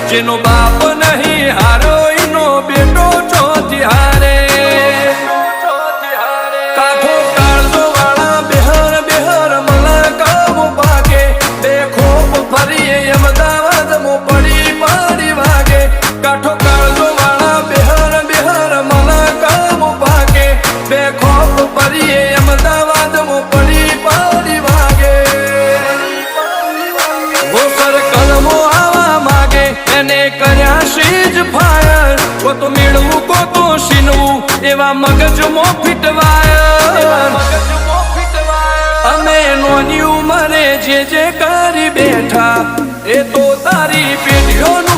જેનો બાપ નહીં હારો એનો બેટો ચોથી હારે કાઠો કાળજો વાળા બેહર બેહર મલા કામ ભાગે દેખો ફરી અમદાવાદ મો પડી પડી વાગે કાઠો કાળજો વાળા બેહર બેહર મલા કામ ભાગે દેખો ફરી અમદાવાદ મો પડી પડી વાગે ગોસર કલમો આવા માગે એને કર્યા શીજ ફાયર કો તો મેળવું કો તો શીનવું એવા મગજમો ફીટવાય અમે નોની ઉંમરે જે કરી બેઠા એ તો તારી પેઢીઓનું